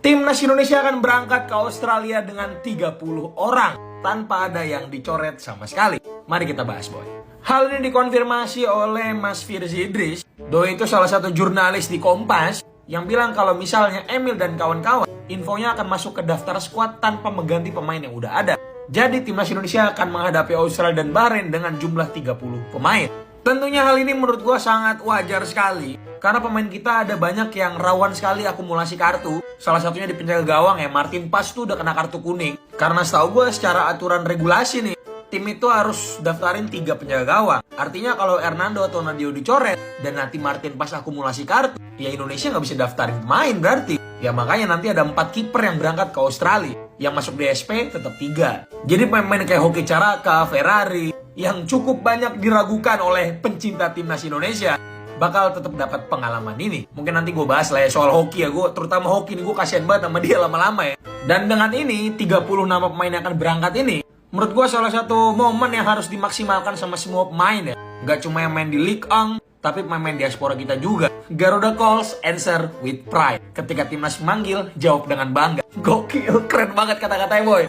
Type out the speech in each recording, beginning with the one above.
Timnas Indonesia akan berangkat ke Australia dengan 30 orang tanpa ada yang dicoret sama sekali. Mari kita bahas, boy. Hal ini dikonfirmasi oleh Mas Firzi Idris. Doi itu salah satu jurnalis di Kompas yang bilang kalau misalnya Emil dan kawan-kawan infonya akan masuk ke daftar skuad tanpa mengganti pemain yang udah ada. Jadi Timnas Indonesia akan menghadapi Australia dan Bahrain dengan jumlah 30 pemain. Tentunya hal ini menurut gue sangat wajar sekali, karena pemain kita ada banyak yang rawan sekali akumulasi kartu. Salah satunya di penjaga gawang ya, Martin Paes tuh udah kena kartu kuning. Karena setahu gue secara aturan regulasi nih, tim itu harus daftarin 3 penjaga gawang. Artinya kalau Hernando atau Nadio dicoret dan nanti Martin Paes akumulasi kartu, ya Indonesia nggak bisa daftarin pemain berarti. Ya makanya nanti ada 4 kiper yang berangkat ke Australia. Yang masuk DSP tetap 3. Jadi pemain kayak Hoki Caraka, Ferrari, yang cukup banyak diragukan oleh pencinta timnas Indonesia bakal tetap dapat pengalaman ini. Mungkin nanti gue bahas lah ya soal hoki ya, gue terutama hoki nih, gue kasihan banget sama dia lama-lama ya. Dan dengan ini 30 nama pemain yang akan berangkat ini, menurut gue salah satu momen yang harus dimaksimalkan sama semua pemain ya. Gak cuma yang main di Ligue 1, tapi pemain diaspora kita juga. Garuda calls, answer with pride. Ketika timnas memanggil, jawab dengan bangga. Gokil, keren banget kata-katanya, boy.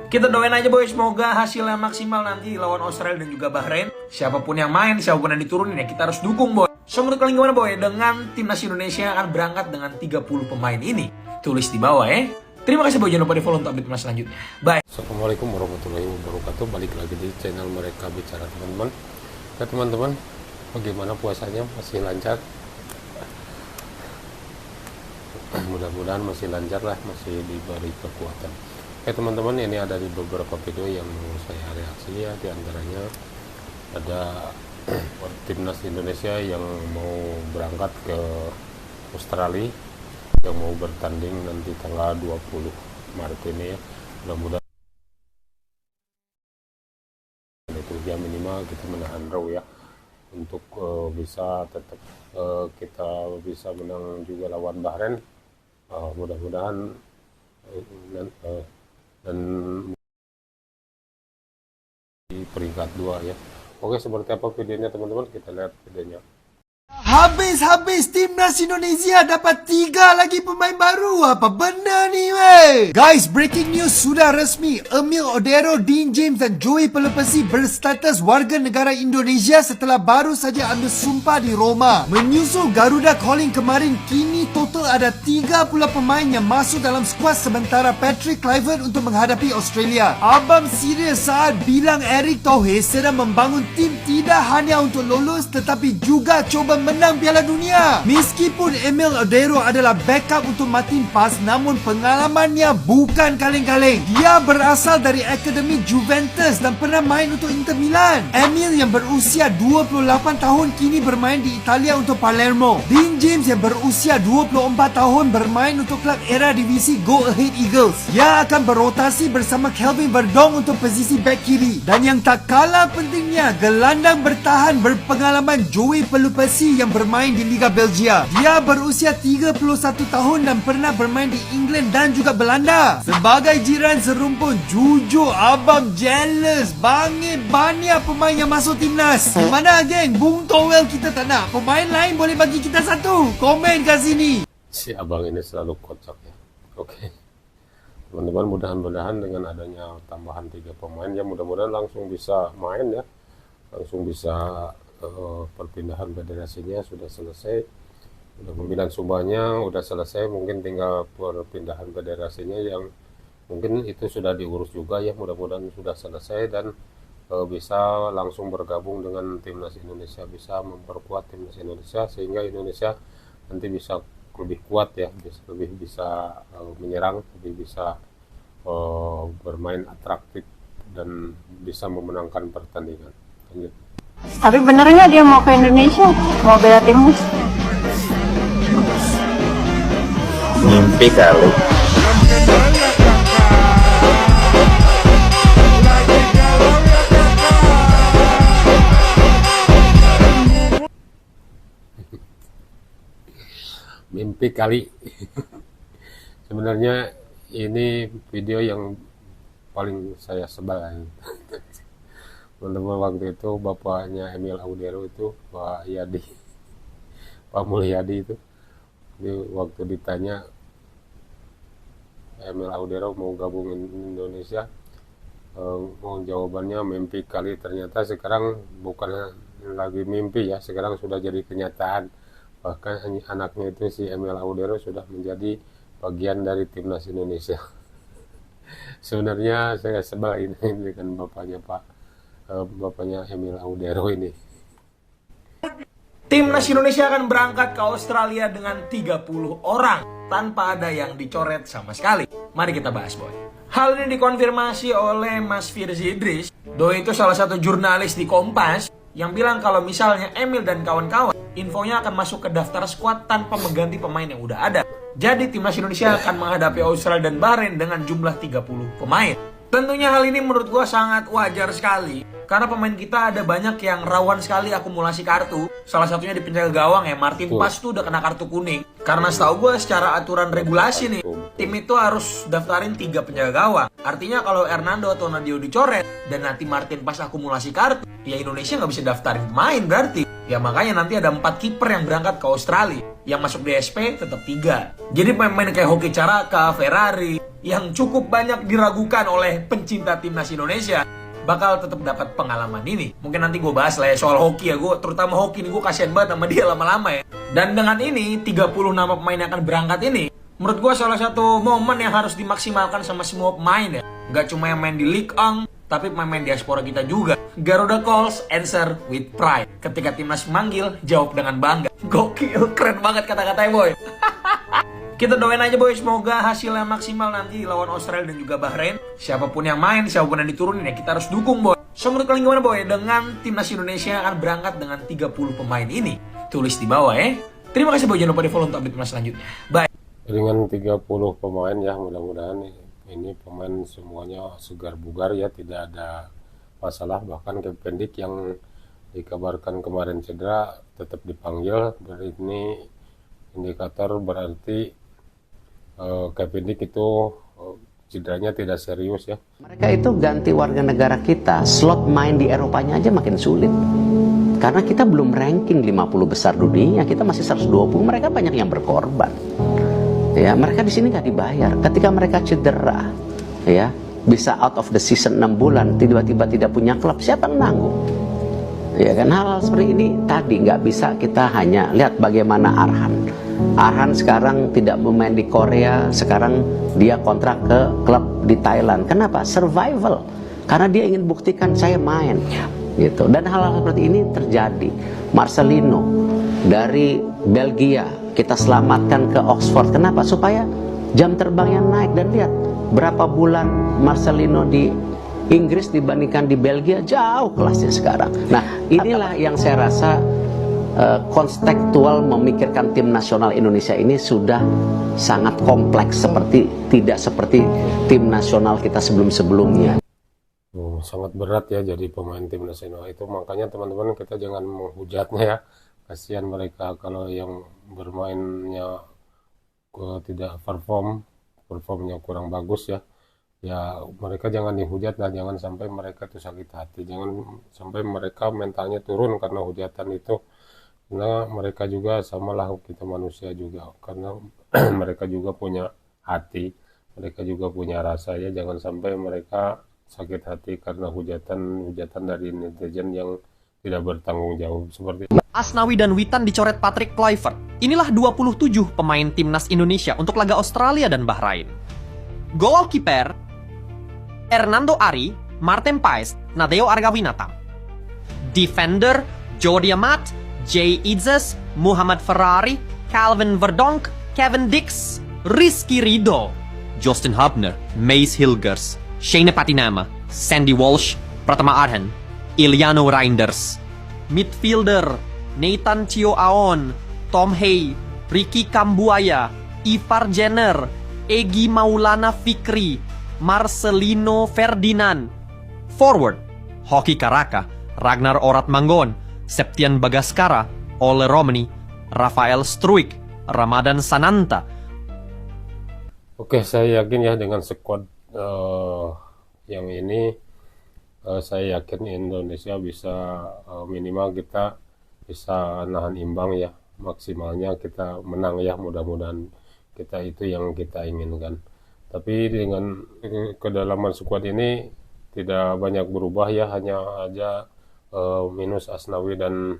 Kita doain aja, boy, semoga hasilnya maksimal nanti lawan Australia dan juga Bahrain. Siapapun yang main, siapapun yang diturunin ya kita harus dukung, boy. So menurut kalian gimana, boy, dengan timnas Indonesia akan berangkat dengan 30 pemain ini? Tulis di bawah ya. Terima kasih, boy, jangan lupa di follow untuk update timnas selanjutnya. Bye. Assalamualaikum warahmatullahi wabarakatuh. Balik lagi di channel Mereka Bicara, teman-teman. Ya teman-teman, bagaimana puasanya? Masih lancar? Mudah-mudahan masih lancar lah, masih diberi kekuatan. Oke teman-teman, ini ada di beberapa video yang mau saya reaksi ya. Di antaranya ada timnas Indonesia yang mau berangkat ke Australia, yang mau bertanding nanti tanggal 20 Maret ini ya. Mudah-mudahan itu ya, minimal kita menahan draw ya, untuk bisa tetap kita bisa menang juga lawan Bahrain. Mudah-mudahan dan di peringkat 2 ya. Oke, seperti apa videonya teman-teman, kita lihat videonya. Habis timnas Indonesia dapat 3 lagi pemain baru. Apa benda ni, wey? Guys, breaking news sudah resmi. Emil Odero, Dean James dan Joey Pelupesi berstatus warga negara Indonesia setelah baru saja ambil sumpah di Roma. Menyusul Garuda calling kemarin, kini total ada 30 pemain yang masuk dalam skuad sementara Patrick Kluivert untuk menghadapi Australia. Abang serius saat bilang Eric Thohir sedang membangun tim tidak hanya untuk lolos tetapi juga coba menang Piala Dunia. Meskipun Emil Odero adalah backup untuk Martin Paes, namun pengalamannya bukan kaleng-kaleng. Dia berasal dari Akademi Juventus dan pernah main untuk Inter Milan. Emil yang berusia 28 tahun kini bermain di Italia untuk Palermo. Dean James yang berusia 24 tahun bermain untuk klub era divisi Go Ahead Eagles. Dia akan berotasi bersama Kelvin Verdong untuk posisi back kiri. Dan yang tak kalah pentingnya, gelandang bertahan berpengalaman Joey Pelupesi yang bermain di Liga Belgia. Dia berusia 31 tahun dan pernah bermain di England dan juga Belanda. Sebagai jiran serumpun, jujur abang jealous bangit banyak pemain yang masuk timnas. Mana geng? Bung Towel kita tak nak. Pemain lain boleh bagi kita satu. Komen kat sini. Si abang ini selalu kocak ya. Oke teman-teman, mudah-mudahan dengan adanya tambahan 3 pemain ya, mudah-mudahan langsung bisa main ya, langsung bisa perpindahan federasinya sudah selesai, udah pemilihan sumbahnya udah selesai, mungkin tinggal perpindahan federasinya yang mungkin itu sudah diurus juga ya, mudah-mudahan sudah selesai dan bisa langsung bergabung dengan timnas Indonesia, bisa memperkuat timnas Indonesia sehingga Indonesia nanti bisa lebih kuat ya, lebih bisa menyerang, lebih bisa bermain atraktif dan bisa memenangkan pertandingan. Lanjut. Tapi bener nggak dia mau ke Indonesia? Mau bela timnas? Mimpi kali. Mimpi kali. Sebenarnya ini video yang paling saya sebal. Teman-teman, waktu itu bapaknya Emil Odero itu Pak Yadi, Pak Mulyadi itu, waktu ditanya Emil Audero mau gabungin Indonesia. Mau jawabannya mimpi kali, ternyata sekarang bukan lagi mimpi ya, sekarang sudah jadi kenyataan. Bahkan anaknya itu si Emil Audero sudah menjadi bagian dari timnas Indonesia. Sebenarnya saya sebel ini dengan bapaknya Emil Audero ini. Timnas Indonesia akan berangkat ke Australia dengan 30 orang tanpa ada yang dicoret sama sekali. Mari kita bahas, boy. Hal ini dikonfirmasi oleh Mas Firzi Idris. Doi itu salah satu jurnalis di Kompas yang bilang kalau misalnya Emil dan kawan-kawan infonya akan masuk ke daftar skuad tanpa mengganti pemain yang udah ada. Jadi timnas Indonesia akan menghadapi Australia dan Bahrain dengan jumlah 30 pemain. Tentunya hal ini menurut gua sangat wajar sekali karena pemain kita ada banyak yang rawan sekali akumulasi kartu. Salah satunya di penjaga gawang ya, Martin Pas tuh udah kena kartu kuning. Karena setahu gua secara aturan regulasi nih, tim itu harus daftarin 3 penjaga gawang. Artinya kalau Hernando atau Nadio dicoret dan nanti Martin Pas akumulasi kartu, ya Indonesia nggak bisa daftarin pemain berarti. Ya makanya nanti ada 4 kiper yang berangkat ke Australia. Yang masuk DSP tetap 3. Jadi pemain kayak Hoki Caraka, Ferrari, yang cukup banyak diragukan oleh pencinta timnas Indonesia bakal tetap dapat pengalaman ini. Mungkin nanti gue bahas lah ya soal hoki ya. Gue terutama hoki nih, gue kasihan banget sama dia lama-lama ya. Dan dengan ini 30 nama pemain yang akan berangkat ini, menurut gue salah satu momen yang harus dimaksimalkan sama semua pemain ya. Gak cuma yang main di Ligue 1, tapi pemain diaspora kita juga. Garuda calls, answer with pride. Ketika timnas manggil, jawab dengan bangga. Gokil, keren banget kata-katanya boy. Kita doain aja boy, semoga hasilnya maksimal nanti lawan Australia dan juga Bahrain. Siapapun yang main, siapapun yang diturunin ya kita harus dukung boy. So menurut kalian gimana boy dengan timnas Indonesia akan berangkat dengan 30 pemain ini? Tulis di bawah ya. Terima kasih boy, jangan lupa di follow untuk update timnas selanjutnya. Bye. Dengan 30 pemain ya, mudah-mudahan ini pemain semuanya segar bugar ya, tidak ada masalah. Bahkan Kependik yang dikabarkan kemarin cedera tetap dipanggil. Ini indikator berarti Kependik itu cederanya tidak serius ya. Mereka itu ganti warga negara kita, slot main di Eropanya aja makin sulit. Karena kita belum ranking 50 besar dunia, kita masih 120, mereka banyak yang berkorban. Ya, mereka di sini nggak dibayar. Ketika mereka cedera, ya, bisa out of the season 6 bulan, tiba-tiba tidak punya klub, siapa yang nanggung? Ya kan, hal-hal seperti ini tadi nggak bisa kita hanya lihat bagaimana Arhan sekarang tidak bermain di Korea, sekarang dia kontrak ke klub di Thailand. Kenapa? Survival. Karena dia ingin buktikan saya main, gitu. Dan hal-hal seperti ini terjadi. Marcelino dari Belgia kita selamatkan ke Oxford. Kenapa? Supaya jam terbangnya naik. Dan lihat berapa bulan Marcelino di Inggris dibandingkan di Belgia, jauh kelasnya sekarang. Nah, inilah yang saya rasa konstekstual memikirkan tim nasional Indonesia ini sudah sangat kompleks, tidak seperti tim nasional kita sebelum-sebelumnya. Sangat berat ya jadi pemain tim nasional itu, makanya teman-teman kita jangan menghujatnya ya. Kasihan mereka kalau yang bermainnya tidak performnya kurang bagus ya. Ya mereka jangan dihujat lah, jangan sampai mereka itu sakit hati, jangan sampai mereka mentalnya turun karena hujatan itu. Karena mereka juga samalah kita manusia juga, karena mereka juga punya hati, mereka juga punya rasa ya. Jangan sampai mereka sakit hati karena hujatan dari netizen yang tidak bertanggung jawab seperti itu. Asnawi dan Witan dicoret Patrick Kluivert. Inilah 27 pemain timnas Indonesia untuk laga Australia dan Bahrain. Goalkeeper Hernando Ari, Martin Paes, Nadeo Argawinata. Defender Jordi Amat, Jay Itzes, Muhammad Ferrari, Calvin Verdonk, Kevin Dix, Rizky Ridho, Justin Hubner, Mace Hilgers, Shane Patinama, Sandy Walsh, Pratama Arhan, Iliano Reinders. Midfielder Nathan Chio Aon, Tom Hay, Ricky Kambuaya, Ivar Jenner, Egi Maulana Fikri, Marcelino Ferdinand. Forward Hoki Caraka, Ragnar Orat Manggon, Septian Bagaskara, Ole Romani, Rafael Struik, Ramadan Sananta. Oke, saya yakin ya dengan skuad yang ini, saya yakin Indonesia bisa minimal kita bisa nahan imbang ya, maksimalnya kita menang ya, mudah-mudahan kita itu yang kita inginkan. Tapi dengan kedalaman skuad ini tidak banyak berubah ya, hanya aja minus Asnawi dan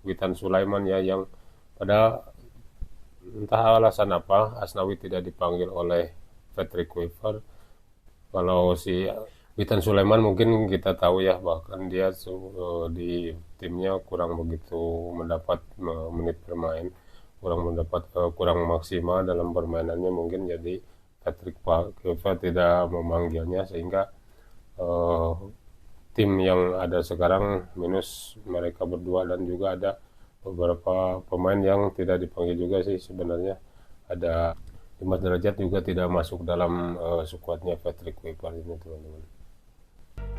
Witan Sulaiman ya, yang pada entah alasan apa Asnawi tidak dipanggil oleh Patrick Kluivert. Kalau si Witan Sulaiman mungkin kita tahu ya, bahkan dia di timnya kurang begitu mendapat menit bermain, kurang maksimal dalam permainannya, mungkin jadi Patrick Kluivert tidak memanggilnya, sehingga tim yang ada sekarang minus mereka berdua, dan juga ada beberapa pemain yang tidak dipanggil juga sih sebenarnya. Ada Dimas Derajat juga tidak masuk dalam skuadnya Patrick Kluivert ini, teman-teman.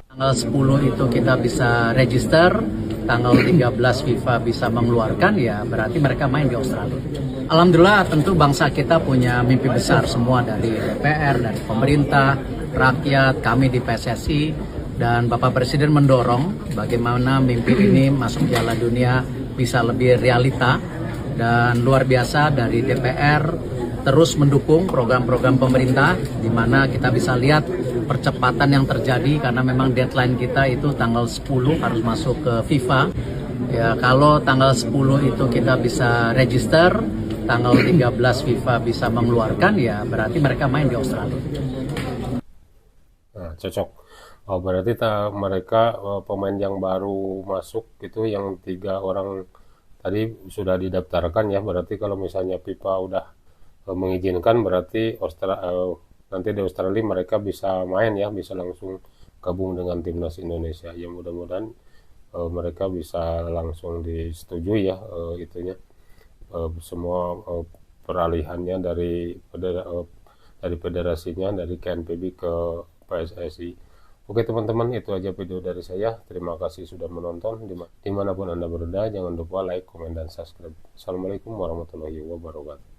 Tanggal 10 itu kita bisa register, tanggal 13 FIFA bisa mengeluarkan, ya berarti mereka main di Australia. Alhamdulillah, tentu bangsa kita punya mimpi besar semua, dari DPR, dari pemerintah, rakyat, kami di PSSI, dan Bapak Presiden mendorong bagaimana mimpi ini masuk Piala Dunia bisa lebih realita. Dan luar biasa dari DPR terus mendukung program-program pemerintah, di mana kita bisa lihat percepatan yang terjadi, karena memang deadline kita itu tanggal 10 harus masuk ke FIFA. Ya, kalau tanggal 10 itu kita bisa register, tanggal 13 FIFA bisa mengeluarkan, ya berarti mereka main di Australia. Nah, cocok. Oh, berarti mereka pemain yang baru masuk itu yang 3 orang tadi sudah didaftarkan ya. Berarti kalau misalnya FIFA udah mengizinkan, berarti nanti di Australia mereka bisa main ya, bisa langsung gabung dengan timnas Indonesia. Ya mudah-mudahan mereka bisa langsung disetujui ya, itunya semua peralihannya dari federasinya, dari KNPB ke PSSI. Oke teman-teman, itu aja video dari saya. Terima kasih sudah menonton. Dimanapun Anda berada, jangan lupa like, komen, dan subscribe. Assalamualaikum warahmatullahi wabarakatuh.